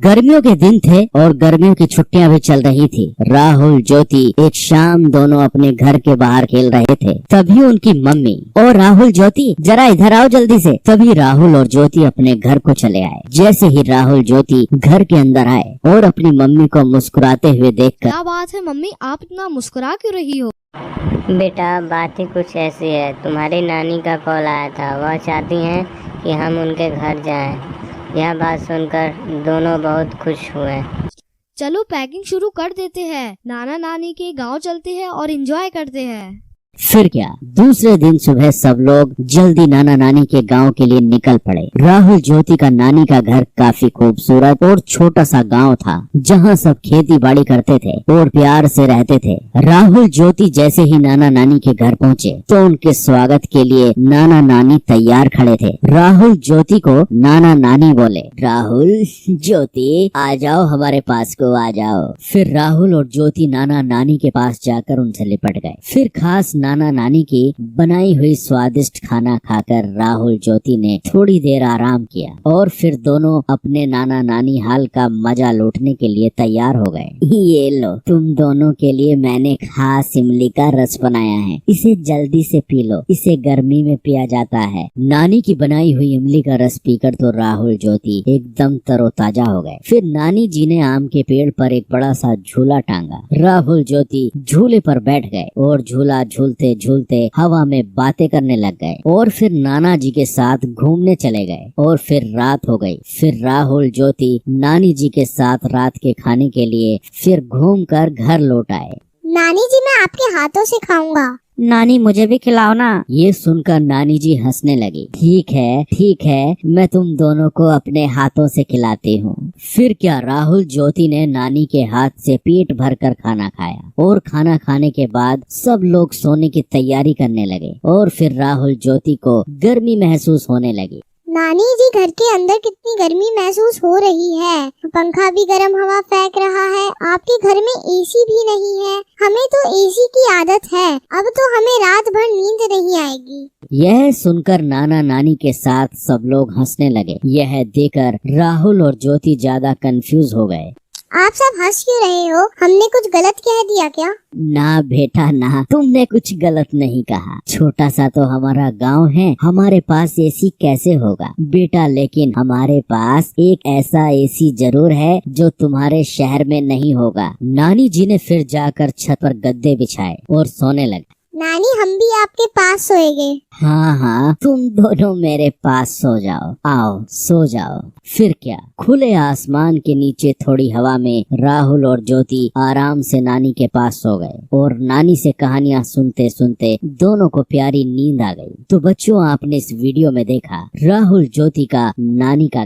गर्मियों के दिन थे और गर्मियों की छुट्टियां भी चल रही थी। राहुल, ज्योति एक शाम दोनों अपने घर के बाहर खेल रहे थे। तभी उनकी मम्मी, और राहुल, ज्योति जरा इधर आओ जल्दी से। तभी राहुल और ज्योति अपने घर को चले आए। जैसे ही राहुल ज्योति घर के अंदर आए और अपनी मम्मी को मुस्कुराते हुए देखकर, क्या बात है मम्मी, आप इतना मुस्कुरा क्यों रही हो? बेटा, बात ही कुछ ऐसी है। तुम्हारी नानी का कॉल आया था। वह चाहती हैं कि हम उनके घर जाएं। यह बात सुनकर दोनों बहुत खुश हुए। चलो पैकिंग शुरू कर देते हैं। नाना नानी के गांव चलते हैं और एंजॉय करते हैं। फिर क्या, दूसरे दिन सुबह सब लोग जल्दी नाना नानी के गांव के लिए निकल पड़े। राहुल ज्योति का नानी का घर काफी खूबसूरत और छोटा सा गांव था, जहां सब खेती बाड़ी करते थे और प्यार से रहते थे। राहुल ज्योति जैसे ही नाना नानी के घर पहुंचे तो उनके स्वागत के लिए नाना नानी तैयार खड़े थे। राहुल ज्योति को नाना नानी बोले, राहुल, ज्योति आ जाओ, हमारे पास को आ जाओ। फिर राहुल और ज्योति नाना नानी के पास जाकर उनसे लिपट गए। फिर खास नाना नानी की बनाई हुई स्वादिष्ट खाना खाकर राहुल ज्योति ने थोड़ी देर आराम किया और फिर दोनों अपने नाना नानी हाल का मजा लूटने के लिए तैयार हो गए। ये लो, तुम दोनों के लिए मैंने खास इमली का रस बनाया है, इसे जल्दी से पी लो, इसे गर्मी में पिया जाता है। नानी की बनाई हुई इमली का रस पीकर तो राहुल ज्योति एकदम तरोताजा हो गए। फिर नानी जी ने आम के पेड़ पर एक बड़ा सा झूला टांगा। राहुल ज्योति झूले पर बैठ गए और झूला झूलते झूलते हवा में बातें करने लग गए और फिर नाना जी के साथ घूमने चले गए। और फिर रात हो गई। फिर राहुल ज्योति नानी जी के साथ रात के खाने के लिए फिर घूमकर घर लौट आए। नानी जी, मैं आपके हाथों से खाऊंगा। नानी, मुझे भी खिलाओ ना। ये सुनकर नानी जी हंसने लगी। ठीक है, मैं तुम दोनों को अपने हाथों से खिलाती हूँ। फिर क्या, राहुल ज्योति ने नानी के हाथ से पेट भरकर खाना खाया और खाना खाने के बाद सब लोग सोने की तैयारी करने लगे। और फिर राहुल ज्योति को गर्मी महसूस होने लगी। नानी जी, घर के अंदर कितनी गर्मी महसूस हो रही है। पंखा भी गर्म हवा फेंक रहा है। आपके घर में एसी भी नहीं है। हमें तो एसी की आदत है। अब तो हमें रात भर नींद नहीं आएगी। यह सुनकर नाना नानी के साथ सब लोग हंसने लगे। यह देखकर राहुल और ज्योति ज्यादा कंफ्यूज हो गए। आप सब हंस क्यों रहे हो? हमने कुछ गलत कह दिया क्या? ना बेटा ना, तुमने कुछ गलत नहीं कहा। छोटा सा तो हमारा गांव है, हमारे पास एसी कैसे होगा बेटा, लेकिन हमारे पास एक ऐसा एसी जरूर है जो तुम्हारे शहर में नहीं होगा। नानी जी ने फिर जाकर छत पर गद्दे बिछाए और सोने लगे। नानी, हम भी आपके पास सोएंगे। हाँ, तुम दोनों मेरे पास सो जाओ। आओ, सो जाओ। फिर क्या, खुले आसमान के नीचे थोड़ी हवा में राहुल और ज्योति आराम से नानी के पास सो गए और नानी से कहानियां सुनते सुनते दोनों को प्यारी नींद आ गई। तो बच्चों, आपने इस वीडियो में देखा राहुल ज्योति का नानी का